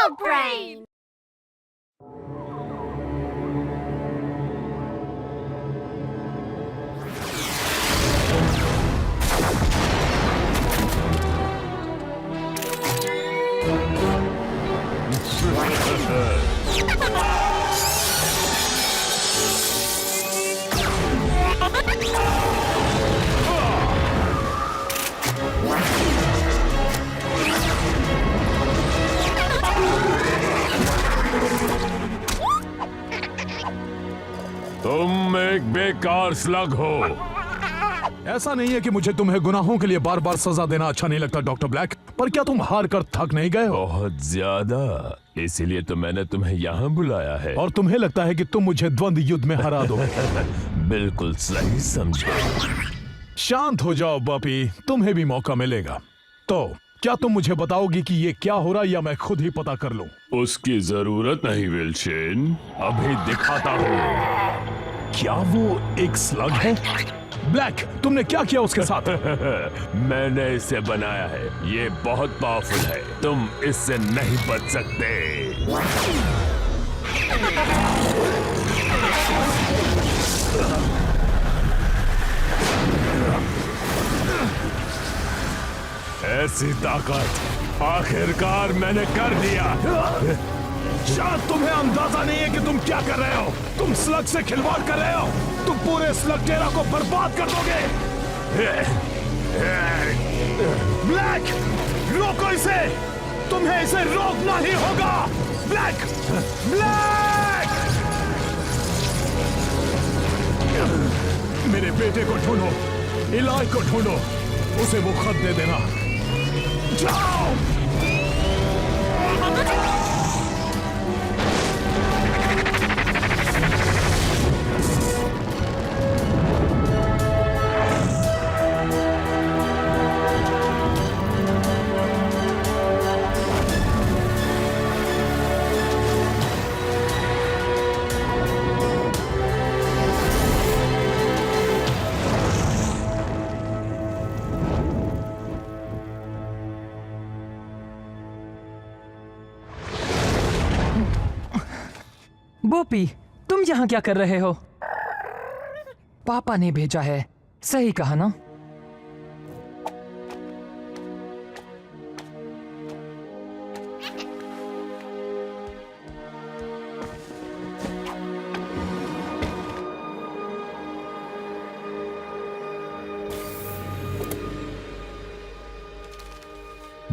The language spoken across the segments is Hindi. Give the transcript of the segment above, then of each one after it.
Slug Brain! तुम एक बेकार स्लग हो। ऐसा नहीं है कि मुझे तुम्हें गुनाहों के लिए बार बार सजा देना अच्छा नहीं लगता डॉक्टर ब्लैक, पर क्या तुम हार कर थक नहीं गए हो? बहुत ज्यादा, इसीलिए तो मैंने तुम्हें यहाँ बुलाया है। और तुम्हें लगता है कि तुम मुझे द्वंद्व युद्ध में हरा दो? बिल्कुल सही समझे। शांत हो जाओ बॉपी, तुम्हें भी मौका मिलेगा। तो क्या तुम मुझे बताओगी कि ये क्या हो रहा, या मैं खुद ही पता कर लूं? उसकी जरूरत नहीं विल्चेन, अभी दिखाता हूँ। क्या वो एक स्लग है? ब्लैक, तुमने क्या किया उसके साथ? मैंने इसे बनाया है, ये बहुत पावरफुल है, तुम इससे नहीं बच सकते। ऐसी ताकत आखिरकार मैंने कर दिया। शायद तुम्हें अंदाजा नहीं है कि तुम क्या कर रहे हो। तुम स्लग से खिलवाड़ कर रहे हो। तुम पूरे स्लग टेरा को बर्बाद कर दोगे। ब्लैक, रोको इसे। तुम्हें इसे रोकना ही होगा। Black, black! मेरे बेटे को ढूंढो, इलाई को ढूंढो, उसे वो खत दे देना। जाओ! बोपी, तुम यहाँ क्या कर रहे हो? पापा ने भेजा है, सही कहा ना?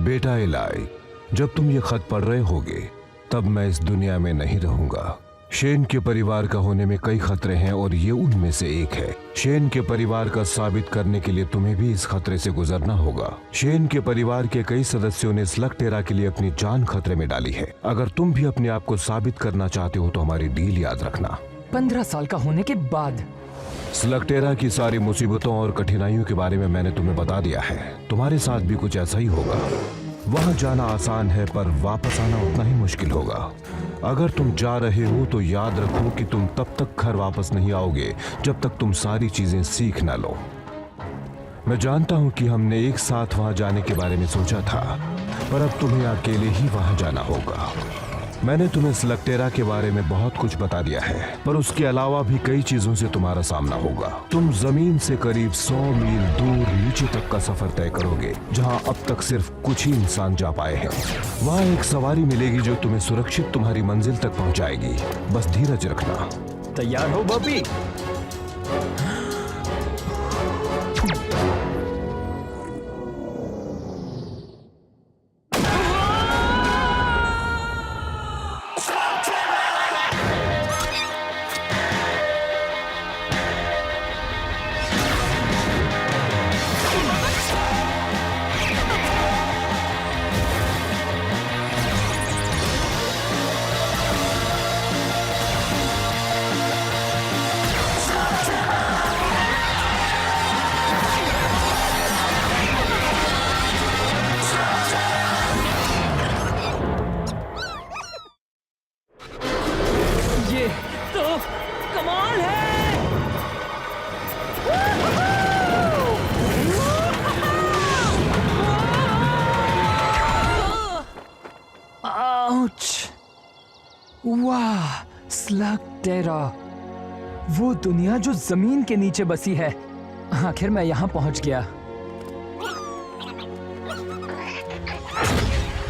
बेटा इलाई, जब तुम ये खत पढ़ रहे होगे तब मैं इस दुनिया में नहीं रहूंगा। शेन के परिवार का होने में कई खतरे हैं और ये उनमें से एक है। शेन के परिवार का साबित करने के लिए तुम्हें भी इस खतरे से गुजरना होगा। शेन के परिवार के कई सदस्यों ने स्लग टेरा के लिए अपनी जान खतरे में डाली है। अगर तुम भी अपने आप को साबित करना चाहते हो तो हमारी डील याद रखना। 15 साल का होने के बाद स्लग टेरा की सारी मुसीबतों और कठिनाइयों के बारे में मैंने तुम्हें बता दिया है। तुम्हारे साथ भी कुछ ऐसा ही होगा। वहां जाना आसान है पर वापस आना उतना ही मुश्किल होगा। अगर तुम जा रहे हो तो याद रखो कि तुम तब तक घर वापस नहीं आओगे जब तक तुम सारी चीजें सीख ना लो। मैं जानता हूं कि हमने एक साथ वहां जाने के बारे में सोचा था, पर अब तुम्हें अकेले ही वहां जाना होगा। मैंने तुम्हें स्लग टेरा के बारे में बहुत कुछ बता दिया है, पर उसके अलावा भी कई चीजों से तुम्हारा सामना होगा। तुम जमीन से करीब 100 मील दूर नीचे तक का सफर तय करोगे, जहां अब तक सिर्फ कुछ ही इंसान जा पाए हैं। वहां एक सवारी मिलेगी जो तुम्हें सुरक्षित तुम्हारी मंजिल तक पहुंचाएगी। बस धीरज रखना। तैयार हो बॉबी? आउच! वाह, स्लग टेरा, वो दुनिया जो जमीन के नीचे बसी है। आखिर मैं यहाँ पहुँच गया।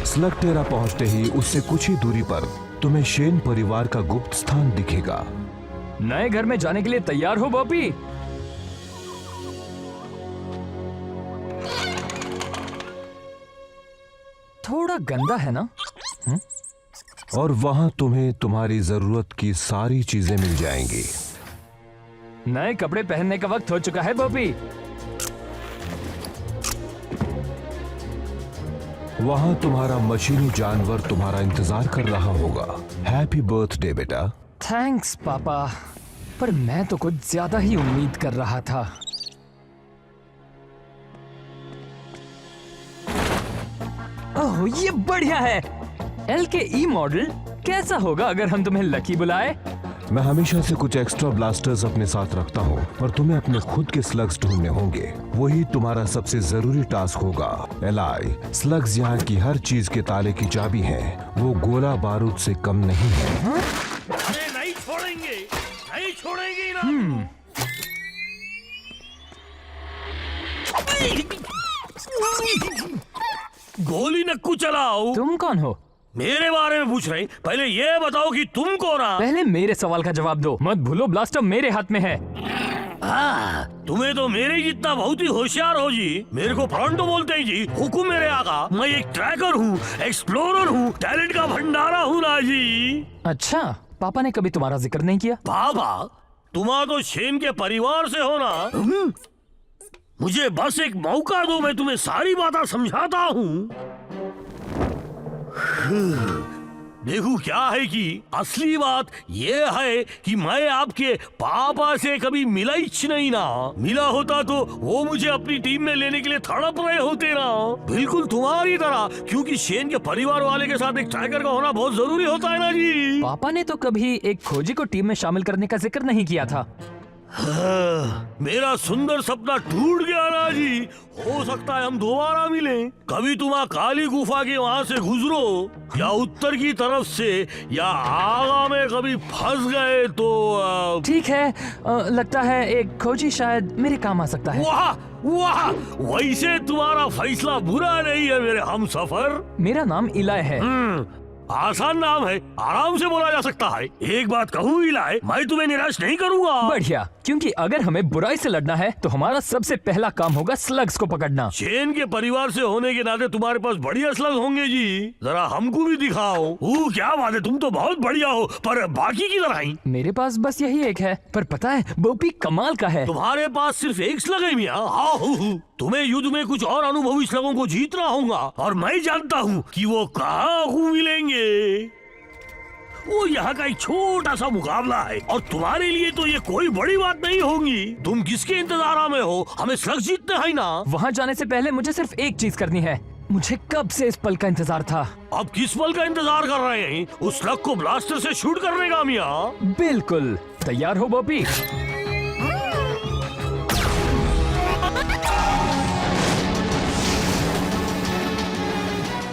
स्लग टेरा पहुंचते ही उससे कुछ ही दूरी पर तुम्हें शेन परिवार का गुप्त स्थान दिखेगा। नए घर में जाने के लिए तैयार हो बॉपी? थोड़ा गंदा है ना? और वहां तुम्हें तुम्हारी जरूरत की सारी चीजें मिल जाएंगी। नए कपड़े पहनने का वक्त हो चुका है बॉपी। वहां तुम्हारा मशीनी जानवर तुम्हारा इंतजार कर रहा होगा। हैप्पी बर्थडे बेटा। थैंक्स पापा, पर मैं तो कुछ ज्यादा ही उम्मीद कर रहा था। ओह, ये बढ़िया है। एल के ई मॉडल कैसा होगा अगर हम तुम्हें लकी बुलाए? मैं हमेशा से कुछ एक्स्ट्रा ब्लास्टर्स अपने साथ रखता हूँ, पर तुम्हें अपने खुद के स्लग्स ढूंढने होंगे। वही तुम्हारा सबसे जरूरी टास्क होगा। एलाई, स्लग्स यहाँ की हर चीज के ताले की चाबी है। वो गोला बारूद से कम नहीं है। अरे नहीं छोड़ेंगे, नहीं छोड़ेंगे ना। गोली नक्कू चलाओ। तुम कौन हो? मेरे बारे में पूछ रहे? पहले ये बताओ कि तुम कौन हो? पहले मेरे सवाल का जवाब दो। मत भूलो ब्लास्टर मेरे हाथ में है। तुम्हें तो मेरे जितना बहुत ही होशियार हो जी। मेरे को फ्रंटो बोलते हैं जी। हुकुम मेरे आका। मैं एक ट्रैकर हूँ, एक्सप्लोरर हूँ, टैलेंट का भंडारा हूँ ना जी। अच्छा, पापा ने कभी तुम्हारा जिक्र नहीं किया? बाबा, तुम्हारा तो शेन के परिवार से हो ना। मुझे बस एक मौका दो, मैं तुम्हें सारी बातें समझाता हूँ। देखो क्या है कि असली बात ये है कि मैं आपके पापा से कभी मिला ही नहीं ना। मिला होता तो वो मुझे अपनी टीम में लेने के लिए तड़प रहे होते ना, बिल्कुल तुम्हारी तरह। क्योंकि शेन के परिवार वाले के साथ एक ट्रैकर का होना बहुत जरूरी होता है ना जी। पापा ने तो कभी एक खोजी को टीम में शामिल करने का जिक्र नहीं किया था। मेरा सुंदर सपना टूट गया ना जी। हो सकता है हम दोबारा मिलें। कभी तुम काली गुफा के वहाँ से गुजरो, या उत्तर की तरफ से, या आगा में कभी फंस गए तो ठीक है, लगता है एक खोजी शायद मेरे काम आ सकता है। वाह वाह, वैसे तुम्हारा फैसला बुरा नहीं है मेरे हमसफर। मेरा नाम इलाय है। आसान नाम है, आराम से बोला जा सकता है। एक बात कहूँ इलाय, मैं तुम्हें निराश नहीं करूंगा। बढ़िया, क्योंकि अगर हमें बुराई से लड़ना है तो हमारा सबसे पहला काम होगा स्लग्स को पकड़ना। शेन के परिवार से होने के नाते तुम्हारे पास बढ़िया स्लग होंगे जी। जरा हमको भी दिखाओ। क्या बात है, तुम तो बहुत बढ़िया हो, पर बाकी किधर आई? मेरे पास बस यही एक है, पर पता है बोपी कमाल का है। तुम्हारे पास सिर्फ एक स्लग है मियाँ? हाँ, तुम्हें युद्ध में कुछ और अनुभवी स्लगों को जीतना होगा, और मैं जानता हूँ कि वो कहाँ मिलेंगे। वो यहाँ का एक छोटा सा मुकाबला है, और तुम्हारे लिए तो ये कोई बड़ी बात नहीं होगी। तुम किसके इंतजार में हो? हमें स्लग जीतने है ना। वहाँ जाने से पहले मुझे सिर्फ एक चीज करनी है। मुझे कब से इस पल का इंतजार था। अब किस पल का इंतजार कर रहे हैं? उस स्लग को ब्लास्टर से शूट करने का मियाँ। बिल्कुल, तैयार हो बॉपी?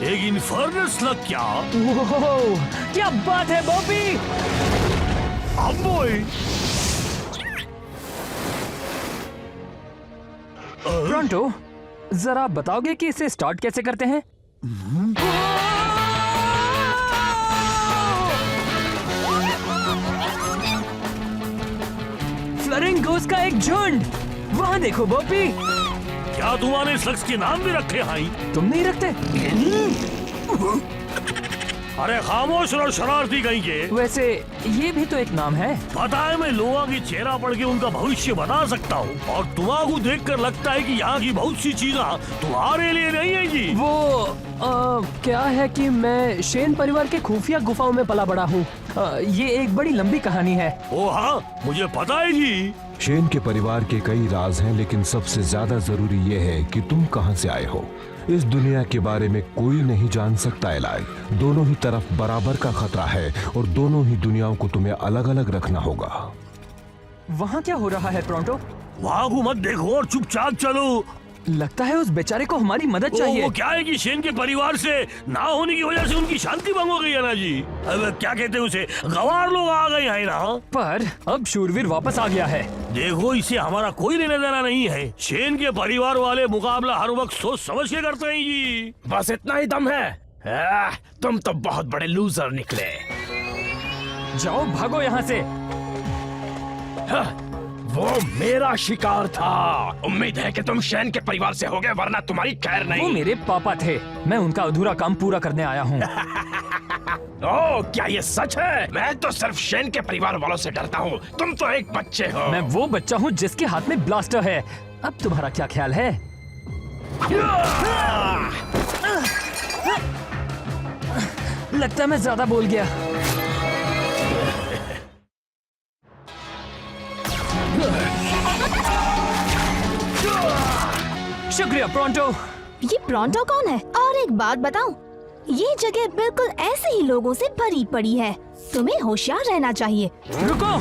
एक इन्फर्नस स्लग क्या? ओह, क्या बात है बॉबी! अब बॉय, प्रोंटो, जरा बताओगे कि इसे स्टार्ट कैसे करते हैं? फ्लरिंगोस का एक झुंड! वहाँ देखो बॉबी! क्या तुम्हारे स्लग्स के नाम भी रखे हैं? तुम नहीं रखते? अरे खामोश रहो शरारती कहीं के। वैसे ये भी तो एक नाम है। पता है, मैं लोगों की चेहरा पढ़ के उनका भविष्य बता सकता हूँ, और तुम्हारा देखकर लगता है कि यहाँ की बहुत सी चीजें तुम्हारे लिए नहीं है जी। वो क्या है कि मैं शेन परिवार के खुफिया गुफाओं में पला बड़ा हूँ। ये एक बड़ी लंबी कहानी है। ओ हाँ, मुझे पता है जी। शेन के परिवार के कई राज हैं, लेकिन सबसे ज्यादा जरूरी ये है कि तुम कहां से आए हो। इस दुनिया के बारे में कोई नहीं जान सकता एलाई। दोनों ही तरफ बराबर का खतरा है, और दोनों ही दुनियाओं को तुम्हें अलग अलग रखना होगा। वहाँ क्या हो रहा है प्रोंटो? वहाँ को मत देखो और चुपचाप चलो। लगता है उस बेचारे को हमारी मदद वो चाहिए। क्या है कि शेन के परिवार से ना होने की वजह से उनकी शांति भंग हो गई है ना जी। अब क्या कहते हैं उसे, गवार लोग आ गए हैं ना। पर अब शूरवीर वापस आ गया है। देखो, इसे हमारा कोई लेना देना नहीं है। शेन के परिवार वाले मुकाबला हर वक्त सोच समझ के करते हैं जी। बस इतना ही दम है। तुम तो बहुत बड़े लूजर निकले। जाओ भागो यहाँ से। वो मेरा शिकार था। उम्मीद है कि तुम शेन के परिवार से होगे, वरना तुम्हारी खैर वो नहीं। मेरे पापा थे, मैं उनका अधूरा काम पूरा करने आया हूँ। ओह, क्या ये सच है? मैं तो सिर्फ शेन के परिवार वालों से डरता हूँ। तुम तो एक बच्चे हो। मैं वो बच्चा हूँ जिसके हाथ में ब्लास्टर है। अब तुम्हारा क्या ख्याल है? लगता है मैं ज्यादा बोल गया। शुक्रिया प्रोंटो। ये प्रोंटो कौन है? और एक बात बताऊं, ये जगह बिल्कुल ऐसे ही लोगों से भरी पड़ी है। तुम्हें होशियार रहना चाहिए। रुको,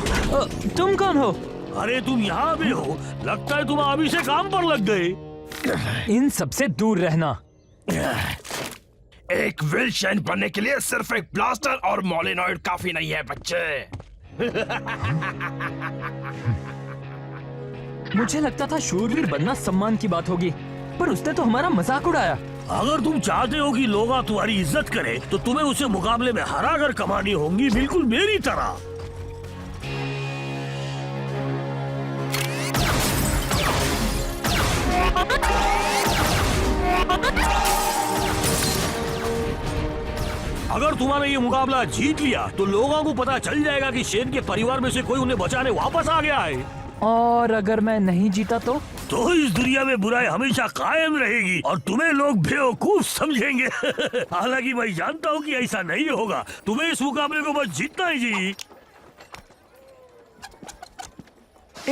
तुम कौन हो? अरे तुम यहाँ भी हो? लगता है तुम अभी से काम पर लग गए। इन सबसे दूर रहना। एक विल शेन बनने के लिए सिर्फ एक ब्लास्टर और मोलिनॉइड काफी नहीं है बच्चे। मुझे लगता था शूरवीर बनना सम्मान की बात होगी, पर उसने तो हमारा मजाक उड़ाया। अगर तुम चाहते हो कि लोग तुम्हारी इज्जत करें, तो तुम्हें उसे मुकाबले में हरा कर कमानी होंगी, बिल्कुल मेरी तरह। अगर तुम्हारा ये मुकाबला जीत लिया, तो लोगों को पता चल जाएगा कि शेन के परिवार में से कोई उन्हें बचाने वापस आ गया है। और अगर मैं नहीं जीता तो इस दुनिया में बुराई हमेशा कायम रहेगी और तुम्हें लोग बेवकूफ समझेंगे। हालांकि मैं जानता हूँ कि ऐसा नहीं होगा। तुम्हें इस मुकाबले को बस जीतना है जी।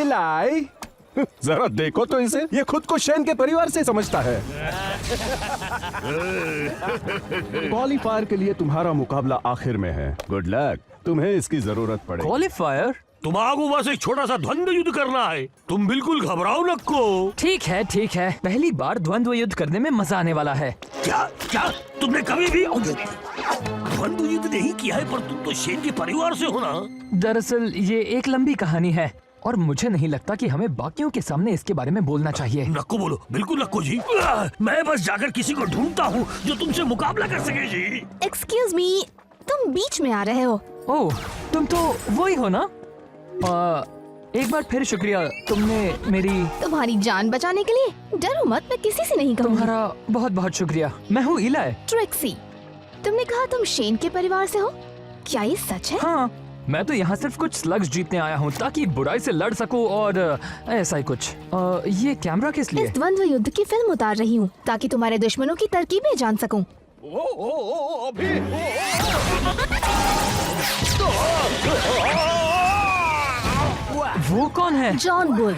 इलाई, जरा देखो तो इसे, ये खुद को शेन के परिवार से समझता है। क्वालीफायर के लिए तुम्हारा मुकाबला आखिर में है। गुड लक, तुम्हें इसकी जरूरत पड़ेगी। क्वालीफायर? तुम्हारा बस एक छोटा सा द्वंद्व युद्ध करना है। तुम बिल्कुल घबराओ नको। ठीक है ठीक है, पहली बार द्वंद्व युद्ध करने में मजा आने वाला है। क्या क्या तुमने कभी भी द्वंद्व युद्ध नहीं किया है? पर तुम तो शेन के परिवार से हो ना। दरअसल ये एक लंबी कहानी है और मुझे नहीं लगता कि हमें बाकियों के सामने इसके बारे में बोलना चाहिए। नको बोलो, बिल्कुल नको जी। मैं बस जाकर किसी को ढूंढता हूँ जो तुमसे मुकाबला कर सके जी। एक्सक्यूज मी, तुम बीच में आ रहे हो। ओह, तुम तो वही हो ना? एक बार फिर शुक्रिया, तुमने मेरी। तुम्हारी जान बचाने के लिए डरो मत, मैं किसी से नहीं कहूँगी। तुम्हारा बहुत बहुत शुक्रिया। मैं हूँ इलाई। ट्रिक्सी, तुमने कहा तुम शेन के परिवार से हो, क्या ये सच है? हाँ, मैं तो यहाँ सिर्फ कुछ स्लग्स जीतने आया हूँ ताकि बुराई से लड़ सकूँ और ऐसा ही कुछ। ये कैमरा किस लिए? इस द्वंद्व युद्ध की फिल्म उतार रही हूँ ताकि तुम्हारे दुश्मनों की तरकीबें जान सकूं। वो कौन है? John bull.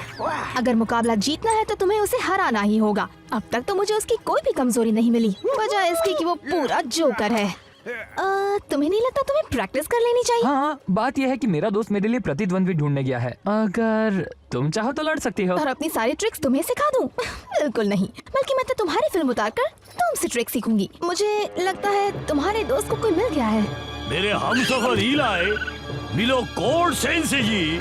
अगर मुकाबला जीतना है तो तुम्हें उसे हराना ही होगा। अब तक तो मुझे उसकी कोई भी कमजोरी नहीं मिली, वजह इसकी कि वो पूरा जोकर है। तुम्हें नहीं लगता तुम्हें प्रैक्टिस कर लेनी चाहिए? हाँ, बात यह है कि मेरा दोस्त मेरे लिए प्रतिद्वंद्वी ढूंढने गया है। अगर तुम चाहो तो लड़ सकती हो। और अपनी सारी ट्रिक्स तुम्हें सिखा दूं? बिल्कुल नहीं, बल्कि मैं तो तुम्हारी फिल्म उतारकर तुमसे ट्रिक सीखूंगी। मुझे लगता है तुम्हारे दोस्त को कोई मिल गया है। मेरे हमसफर इलाई, मिलो कोड सेंसे जी।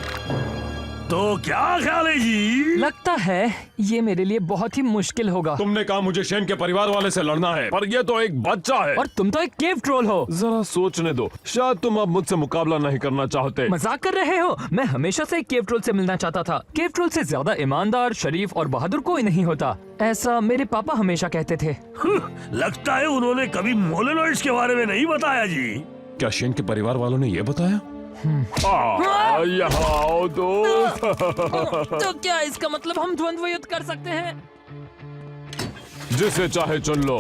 तो क्या ख्याल है जी? लगता है ये मेरे लिए बहुत ही मुश्किल होगा। तुमने कहा मुझे शेन के परिवार वाले से लड़ना है, पर ये तो एक बच्चा है। और तुम तो एक केव ट्रोल हो। जरा सोचने दो, शायद तुम अब मुझसे मुकाबला नहीं करना चाहते। मजाक कर रहे हो? मैं हमेशा से एक केव ट्रोल से मिलना चाहता था। केव ट्रोल से ज्यादा ईमानदार, शरीफ और बहादुर कोई नहीं होता, ऐसा मेरे पापा हमेशा कहते थे। लगता है उन्होंने कभी मोलेनॉइड्स के बारे में नहीं बताया जी। क्या शेन के परिवार वालों ने ये बताया? यहाँ आओ दोस्त। तो क्या इसका मतलब हम द्वंद्व युद्ध कर सकते हैं? जिसे चाहे चुन लो।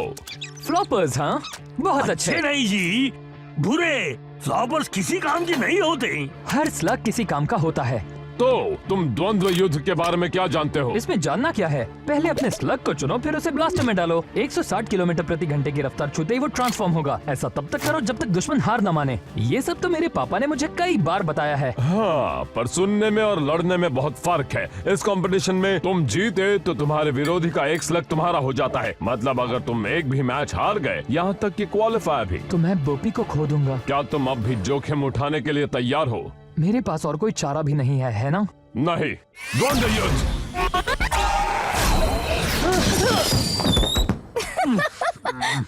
फ्लॉपर्स? हाँ, बहुत अच्छे। नहीं जी, बुरे फ्लॉपर्स किसी काम के नहीं होते। हर स्लग किसी काम का होता है। तो तुम द्वंद्व युद्ध के बारे में क्या जानते हो? इसमें जानना क्या है? पहले अपने स्लग को चुनो, फिर उसे ब्लास्टर में डालो। 160 किलोमीटर प्रति घंटे की रफ्तार छूते ही वो ट्रांसफॉर्म होगा। ऐसा तब तक करो जब तक दुश्मन हार न माने। ये सब तो मेरे पापा ने मुझे कई बार बताया है। हाँ, पर सुनने में और लड़ने में बहुत फर्क है। इस कंपटीशन में तुम जीते तो तुम्हारे विरोधी का एक स्लग तुम्हारा हो जाता है। मतलब अगर तुम एक भी मैच हार गए, यहाँ तक कि क्वालिफाई भी, तो मैं बोपी को खो दूंगा। क्या तुम अब भी जोखिम उठाने के लिए तैयार हो? मेरे पास और कोई चारा भी नहीं है ना? नहीं। द्वंद्व युद्ध।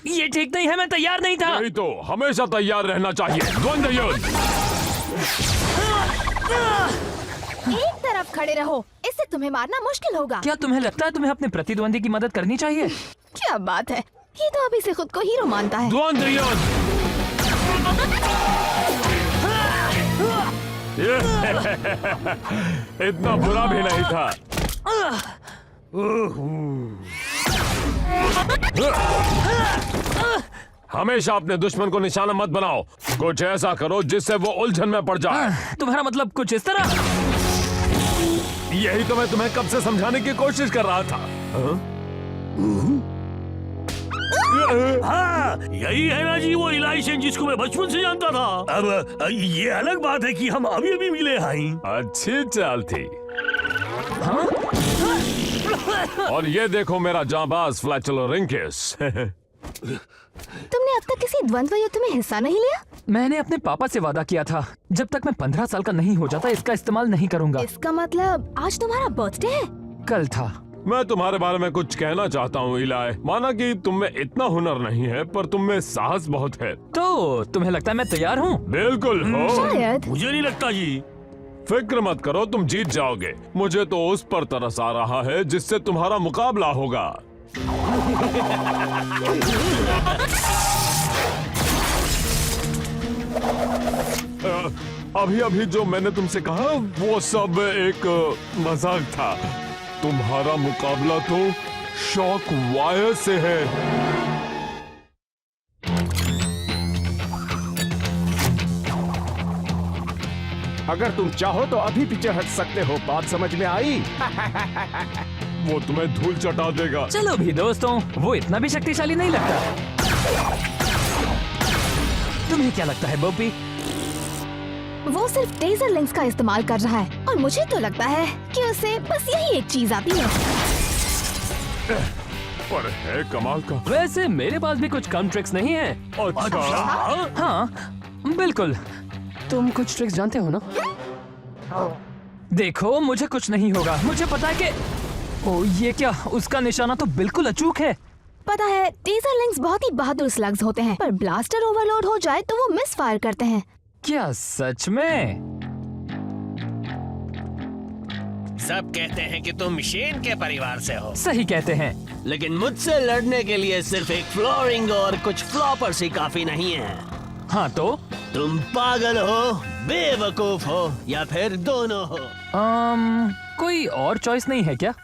ये ठीक नहीं है, मैं तैयार नहीं था। नहीं तो हमेशा तैयार रहना चाहिए। द्वंद्व युद्ध। एक तरफ खड़े रहो, इससे तुम्हें मारना मुश्किल होगा। क्या तुम्हें लगता है तुम्हें अपने प्रतिद्वंदी की मदद करनी चाहिए? क्या बात है, ये तो अभी से खुद को हीरो मानता है। द्वंद्व युद्ध। इतना बुरा भी नहीं था। हमेशा अपने दुश्मन को निशाना मत बनाओ। कुछ ऐसा करो जिससे वो उलझन में पड़ जाए। तुम्हारा मतलब कुछ इस तरह? यही तो मैं तुम्हें कब से समझाने की कोशिश कर रहा था। हाँ, यही है ना जी वो इलाइशन जिसको मैं बचपन से जानता था। अब ये अलग बात है कि हम अभी अभी मिले हैं। अच्छी चाल थी। और ये देखो मेरा जांबाज फ्लैचलोरिंकस। तुमने अब तक किसी द्वंद्व युद्ध में हिस्सा नहीं लिया? मैंने अपने पापा से वादा किया था, जब तक मैं 15 साल का नहीं हो जाता इसका इस्तेमाल नहीं करूंगा। इसका मतलब आज तुम्हारा बर्थडे है? कल था। मैं तुम्हारे बारे में कुछ कहना चाहता हूँ इलाय। माना कि तुम में इतना हुनर नहीं है, पर तुम में साहस बहुत है। तो तुम्हें लगता है मैं तैयार हूँ? बिल्कुल हो। शायद। मुझे नहीं लगता जी। फिक्र मत करो, तुम जीत जाओगे। मुझे तो उस पर तरस आ रहा है जिससे तुम्हारा मुकाबला होगा। अभी अभी जो मैंने तुमसे कहा वो सब एक मजाक था। तुम्हारा मुकाबला तो शॉक वायर से है। अगर तुम चाहो तो अभी पीछे हट सकते हो। बात समझ में आई? वो तुम्हें धूल चटा देगा। चलो भी दोस्तों, वो इतना भी शक्तिशाली नहीं लगता। तुम्हें क्या लगता है बोपी? वो सिर्फ टेजर लिंक्स का इस्तेमाल कर रहा है और मुझे तो लगता है कि उसे बस यही एक चीज आती है। पर है कमाल का। वैसे मेरे पास भी कुछ कम ट्रिक्स नहीं है। अच्छा। हाँ बिल्कुल। तुम कुछ ट्रिक्स जानते हो ना? देखो मुझे कुछ नहीं होगा, मुझे पता है कि ओ ये क्या, उसका निशाना तो बिल्कुल अचूक है। पता है टेजर लिंक्स बहुत ही बहादुर स्लग्स होते हैं, पर ब्लास्टर ओवरलोड हो जाए तो वो मिस फायर करते हैं। क्या सच में? सब कहते हैं कि तुम शेन के परिवार से हो, सही कहते हैं। लेकिन मुझसे लड़ने के लिए सिर्फ एक फ्लोरिंग और कुछ फ्लॉपर्स ही काफी नहीं है। हाँ तो तुम पागल हो, बेवकूफ हो, या फिर दोनों हो। कोई और चॉइस नहीं है क्या?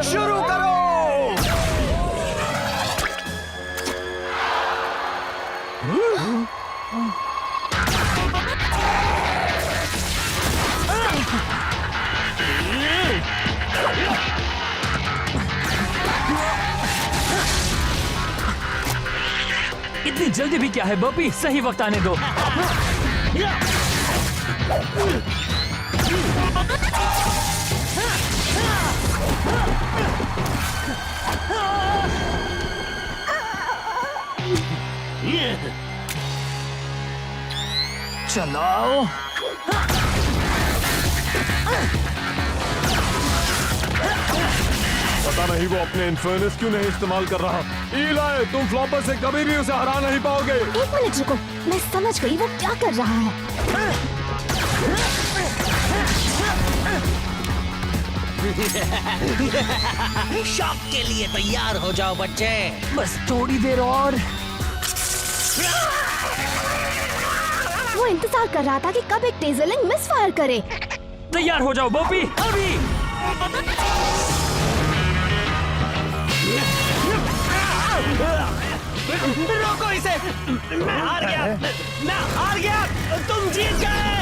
शुरू करो। इतनी जल्दी भी क्या है बॉबी, सही वक्त आने दो। चलाओ। पता नहीं वो अपने इन्फर्नस क्यों नहीं इस्तेमाल कर रहा। इलाय, तुम फ्लॉपर से कभी भी उसे हरा नहीं पाओगे। एक मिनट रुको, मैं समझ गई वो क्या कर रहा है। शॉक के लिए तैयार हो जाओ बच्चे। बस थोड़ी देर और। वो इंतजार कर रहा था कि कब एक टेजरलिंग मिस फायर करे। तैयार हो जाओ बोपी, अभी। रोको इसे। मैं हार गया, मैं हार गया, तुम जीत गए।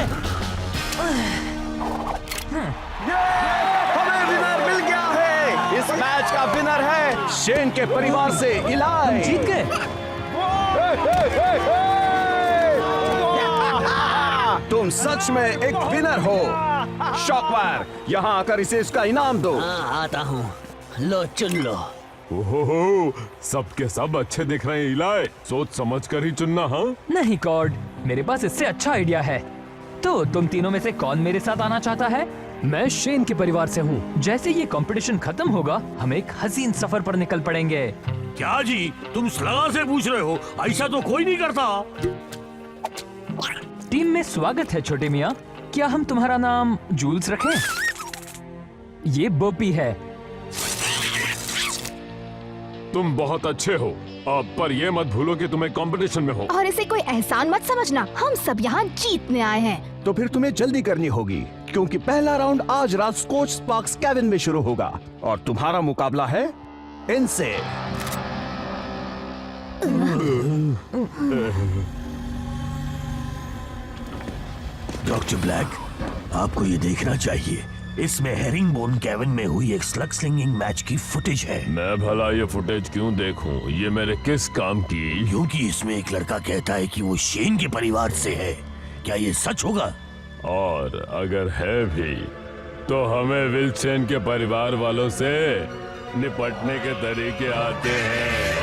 हमें विनर मिल गया है। इस मैच का विनर है शेन के परिवार से इलाई। जीत गए। तुम सच में एक विनर हो। शॉकवायर, यहाँ आकर इसे इसका इनाम दो। हाँ, आता हूँ। लो, चुन लो। ओहो, सबके सब अच्छे दिख रहे हैं इलाई। सोच समझ कर ही चुनना। हाँ, नहीं कॉर्ड, मेरे पास इससे अच्छा आइडिया है। तो तुम तीनों में से कौन मेरे साथ आना चाहता है? मैं शेन के परिवार से हूँ। जैसे ये कंपटीशन खत्म होगा, हम एक हसीन सफर पर निकल पड़ेंगे। क्या जी, तुम सलाह से पूछ रहे हो? ऐसा तो कोई नहीं करता। टीम में स्वागत है छोटे मियाँ। क्या हम तुम्हारा नाम जूल्स रखें? ये बोपी है। तुम बहुत अच्छे हो। अब पर ये मत भूलो कि तुम्हें कंपटीशन में हो। और इसे कोई एहसान मत समझना, हम सब यहाँ जीतने आए हैं। तो फिर तुम्हें जल्दी करनी होगी, क्योंकि पहला राउंड आज रात स्कॉच स्पार्क्स केविन में शुरू होगा और तुम्हारा मुकाबला है इनसे। डॉक्टर ब्लैक, आपको ये देखना चाहिए। इसमें हेरिंगबोन केविन में हुई एक स्लग स्लिंगिंग मैच की फुटेज है। मैं भला ये फुटेज क्यों देखूं? ये मेरे किस काम की? क्योंकि इसमें एक लड़का कहता है कि वो शेन के परिवार से है। क्या ये सच होगा? और अगर है भी तो हमें विल्सन के परिवार वालों से निपटने के तरीके आते हैं।